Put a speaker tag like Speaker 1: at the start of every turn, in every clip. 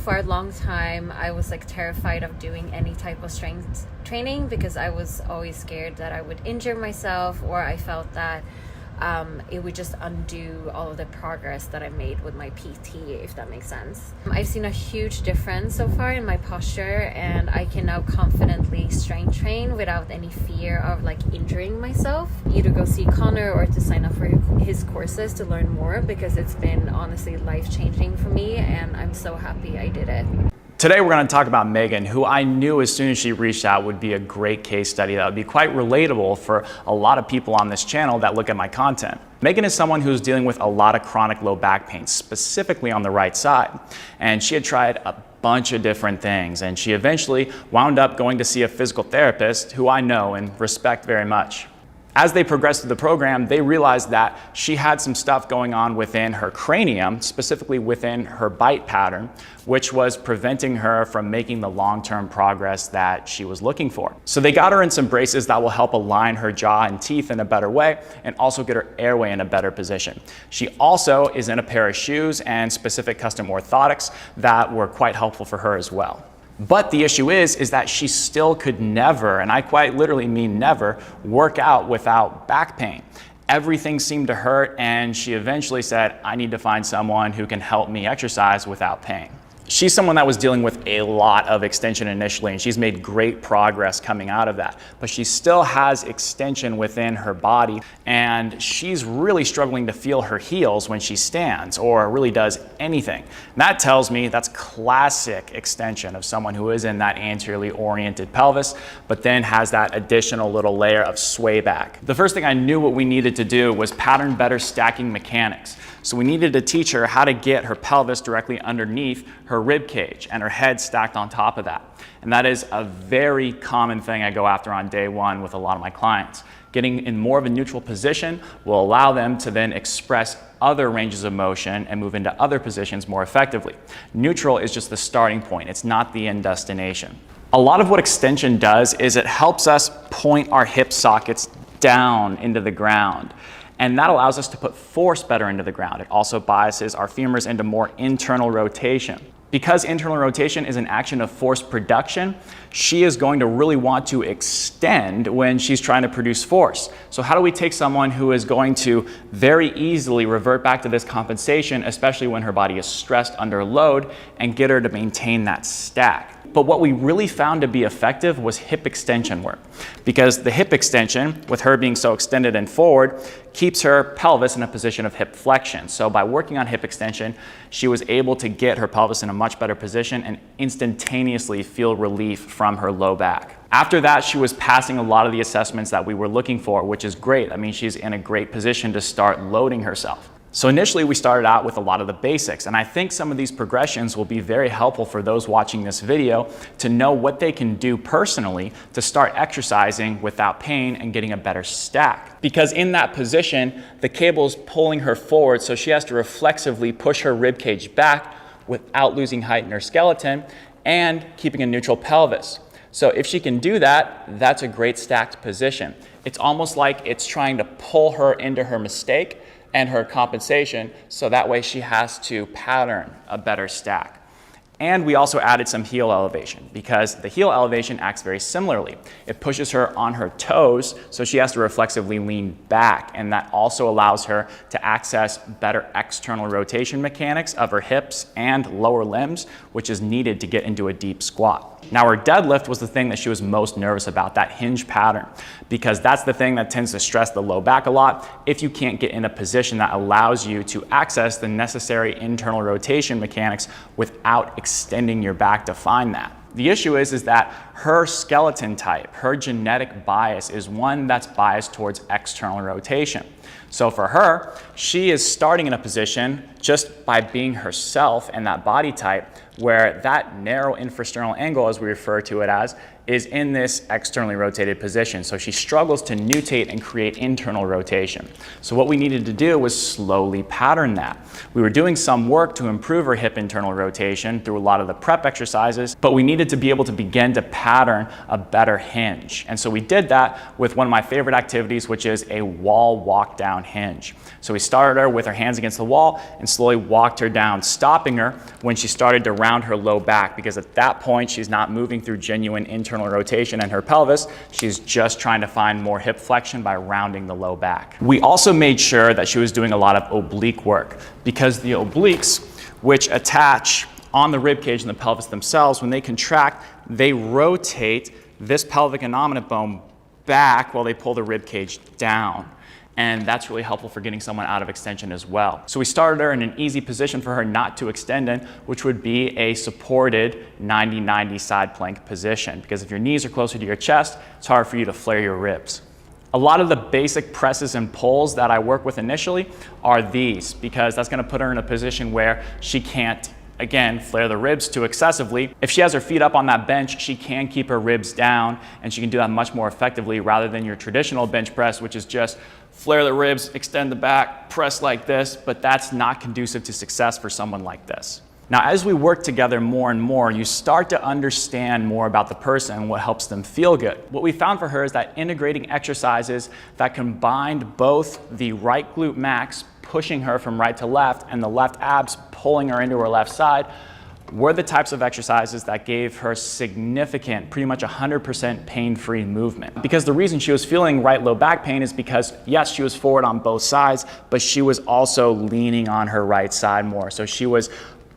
Speaker 1: for a long time, I was like terrified of doing any type of strength training because I was always scared that I would injure myself, or I felt that it would just undo all of the progress that I made with my PT, if that makes sense. I've seen a huge difference so far in my posture, and I can now confidently strength train without any fear of like injuring myself. Either go see Connor or to sign up for his courses to learn more, because it's been honestly life-changing for me, and I'm so happy I did it.
Speaker 2: Today we're going to talk about Megan, who I knew as soon as she reached out would be a great case study that would be quite relatable for a lot of people on this channel that look at my content. Megan is someone who's dealing with a lot of chronic low back pain, specifically on the right side. And she had tried a bunch of different things, and she eventually wound up going to see a physical therapist who I know and respect very much. As they progressed through the program, they realized that she had some stuff going on within her cranium, specifically within her bite pattern, which was preventing her from making the long-term progress that she was looking for. So they got her in some braces that will help align her jaw and teeth in a better way and also get her airway in a better position. She also is in a pair of shoes and specific custom orthotics that were quite helpful for her as well. But the issue is that she still could never, and I quite literally mean never, work out without back pain. Everything seemed to hurt, and she eventually said, I need to find someone who can help me exercise without pain. She's someone that was dealing with a lot of extension initially, and she's made great progress coming out of that. But she still has extension within her body, and she's really struggling to feel her heels when she stands or really does anything. And that tells me that's classic extension of someone who is in that anteriorly oriented pelvis, but then has that additional little layer of sway back. The first thing I knew what we needed to do was pattern better stacking mechanics. So we needed to teach her how to get her pelvis directly underneath her rib cage and her head stacked on top of that. And that is a very common thing I go after on day one with a lot of my clients. Getting in more of a neutral position will allow them to then express other ranges of motion and move into other positions more effectively. Neutral is just the starting point. It's not the end destination. A lot of what extension does is it helps us point our hip sockets down into the ground. And that allows us to put force better into the ground. It also biases our femurs into more internal rotation. Because internal rotation is an action of force production, she is going to really want to extend when she's trying to produce force. So how do we take someone who is going to very easily revert back to this compensation, especially when her body is stressed under load, and get her to maintain that stack? But what we really found to be effective was hip extension work, because the hip extension, with her being so extended and forward, keeps her pelvis in a position of hip flexion. So by working on hip extension, she was able to get her pelvis in a much better position and instantaneously feel relief from her low back. After that, she was passing a lot of the assessments that we were looking for, which is great. I mean, she's in a great position to start loading herself. So initially we started out with a lot of the basics, and I think some of these progressions will be very helpful for those watching this video to know what they can do personally to start exercising without pain and getting a better stack. Because in that position, the cable is pulling her forward, so she has to reflexively push her rib cage back without losing height in her skeleton and keeping a neutral pelvis. So if she can do that, that's a great stacked position. It's almost like it's trying to pull her into her mistake and her compensation, so that way she has to pattern a better stack. And we also added some heel elevation, because the heel elevation acts very similarly. It pushes her on her toes, so she has to reflexively lean back, and that also allows her to access better external rotation mechanics of her hips and lower limbs, which is needed to get into a deep squat. Now, her deadlift was the thing that she was most nervous about, that hinge pattern, because that's the thing that tends to stress the low back a lot if you can't get in a position that allows you to access the necessary internal rotation mechanics without extending your back to find that. The issue is that her skeleton type, her genetic bias, is one that's biased towards external rotation. So for her, she is starting in a position just by being herself and that body type where that narrow infrasternal angle, as we refer to it as, is in this externally rotated position. So she struggles to nutate and create internal rotation. So what we needed to do was slowly pattern that. We were doing some work to improve her hip internal rotation through a lot of the prep exercises, but we needed to be able to begin to pattern a better hinge. And so we did that with one of my favorite activities, which is a wall walk down down hinge. So we started her with her hands against the wall and slowly walked her down, stopping her when she started to round her low back, because at that point she's not moving through genuine internal rotation in her pelvis. She's just trying to find more hip flexion by rounding the low back. We also made sure that she was doing a lot of oblique work, because the obliques, which attach on the rib cage and the pelvis themselves, when they contract, they rotate this pelvic innominate bone back while they pull the rib cage down. And that's really helpful for getting someone out of extension as well. So we started her in an easy position for her not to extend in, which would be a supported 90-90 side plank position, because if your knees are closer to your chest, it's hard for you to flare your ribs. A lot of the basic presses and pulls that I work with initially are these, because that's going to put her in a position where she can't, again, flare the ribs too excessively. If she has her feet up on that bench, she can keep her ribs down, and she can do that much more effectively rather than your traditional bench press, which is just flare the ribs, extend the back, press like this, but that's not conducive to success for someone like this. Now, as we work together more and more, you start to understand more about the person and what helps them feel good. What we found for her is that integrating exercises that combined both the right glute max, pushing her from right to left, and the left abs pulling her into her left side, were the types of exercises that gave her significant, pretty much 100% pain-free movement. Because the reason she was feeling right low back pain is because, yes, she was forward on both sides, but she was also leaning on her right side more. So she was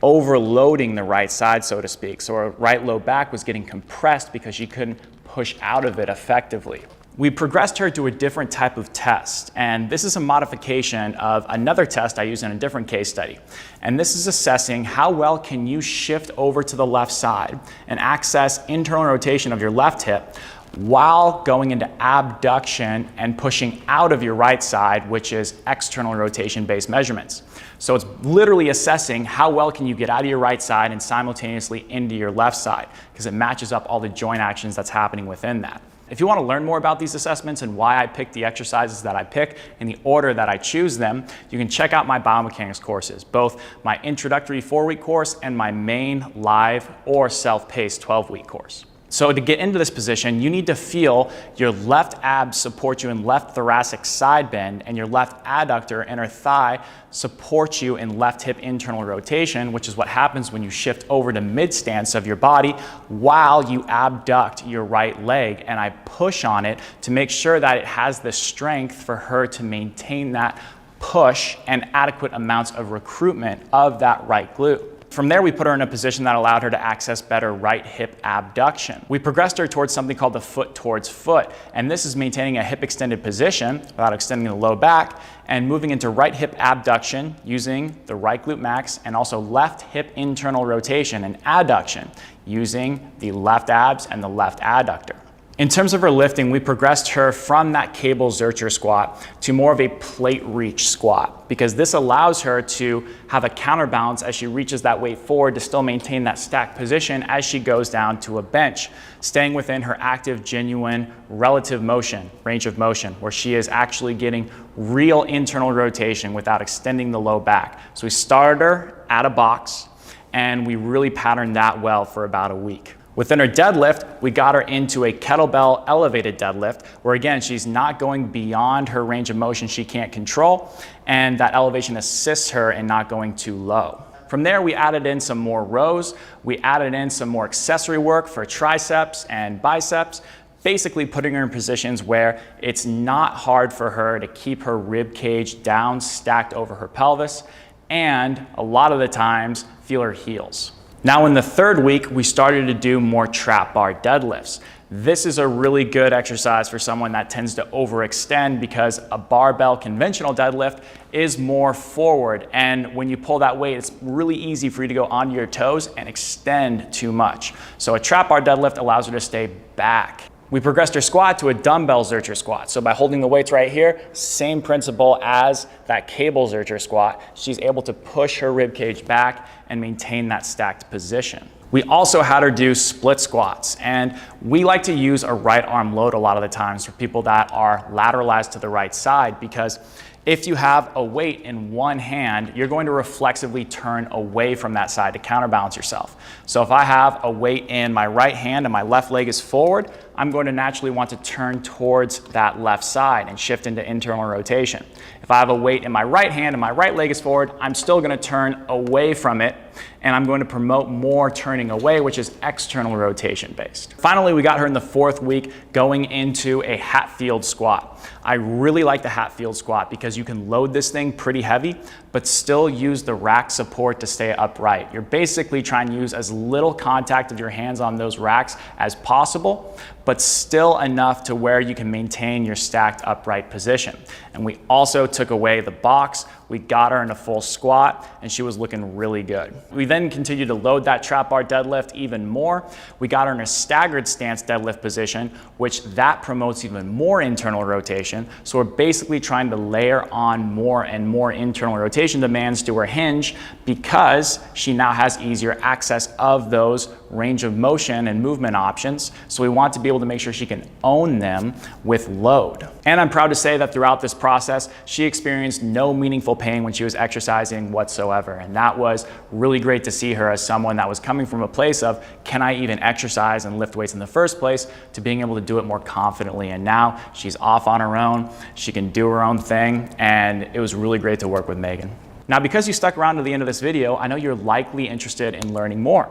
Speaker 2: overloading the right side, so to speak. So her right low back was getting compressed because she couldn't push out of it effectively. We progressed her to a different type of test, and this is a modification of another test I used in a different case study. And this is assessing how well can you shift over to the left side and access internal rotation of your left hip while going into abduction and pushing out of your right side, which is external rotation-based measurements. So it's literally assessing how well can you get out of your right side and simultaneously into your left side, because it matches up all the joint actions that's happening within that. If you want to learn more about these assessments and why I pick the exercises that I pick in the order that I choose them, you can check out my biomechanics courses, both my introductory 4-week course and my main live or self-paced 12-week course. So to get into this position, you need to feel your left abs support you in left thoracic side bend, and your left adductor, inner thigh, support you in left hip internal rotation, which is what happens when you shift over to mid stance of your body while you abduct your right leg. And I push on it to make sure that it has the strength for her to maintain that push and adequate amounts of recruitment of that right glute. From there, we put her in a position that allowed her to access better right hip abduction. We progressed her towards something called the foot towards foot, and this is maintaining a hip extended position without extending the low back and moving into right hip abduction using the right glute max, and also left hip internal rotation and adduction using the left abs and the left adductor. In terms of her lifting, we progressed her from that cable Zercher squat to more of a plate reach squat, because this allows her to have a counterbalance as she reaches that weight forward to still maintain that stacked position as she goes down to a bench, staying within her active, genuine, relative motion, range of motion, where she is actually getting real internal rotation without extending the low back. So we started her at a box, and we really patterned that well for about a week. Within her deadlift, we got her into a kettlebell elevated deadlift, where again, she's not going beyond her range of motion she can't control, and that elevation assists her in not going too low. From there, we added in some more rows. We added in some more accessory work for triceps and biceps, basically putting her in positions where it's not hard for her to keep her rib cage down, stacked over her pelvis, and a lot of the times, feel her heels. Now in the 3rd week, we started to do more trap bar deadlifts. This is a really good exercise for someone that tends to overextend, because a barbell conventional deadlift is more forward, and when you pull that weight, it's really easy for you to go onto your toes and extend too much. So a trap bar deadlift allows her to stay back. We progressed her squat to a dumbbell Zercher squat. So by holding the weights right here, same principle as that cable Zercher squat, she's able to push her rib cage back and maintain that stacked position. We also had her do split squats, and we like to use a right arm load a lot of the times for people that are lateralized to the right side, because If you have a weight in one hand, you're going to reflexively turn away from that side to counterbalance yourself. So if I have a weight in my right hand and my left leg is forward, I'm going to naturally want to turn towards that left side and shift into internal rotation. If I have a weight in my right hand and my right leg is forward, I'm still going to turn away from it, and I'm going to promote more turning away, which is external rotation based. Finally, we got her in the 4th week going into a Hatfield squat. I really like the Hatfield squat because you can load this thing pretty heavy, but still use the rack support to stay upright. You're basically trying to use as little contact of your hands on those racks as possible, but still enough to where you can maintain your stacked upright position. And we also took away the box. We got her in a full squat, and she was looking really good. We then continued to load that trap bar deadlift even more. We got her in a staggered stance deadlift position, which that promotes even more internal rotation. So we're basically trying to layer on more and more internal rotation demands to her hinge because she now has easier access of those range of motion and movement options. So we want to be able to make sure she can own them with load. And I'm proud to say that throughout this process, she experienced no meaningful pain when she was exercising whatsoever. And that was really great to see her as someone that was coming from a place of, can I even exercise and lift weights in the first place, to being able to do it more confidently. And now she's off on her own, she can do her own thing, and it was really great to work with Megan. Now, because you stuck around to the end of this video, I know you're likely interested in learning more.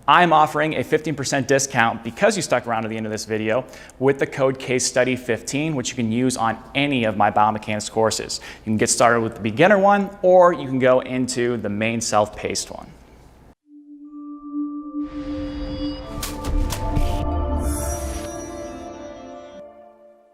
Speaker 2: I'm offering a 15% discount because you stuck around to the end of this video with the code CASESTUDY15, which you can use on any of my biomechanics courses. You can get started with the beginner one, or you can go into the main self-paced one.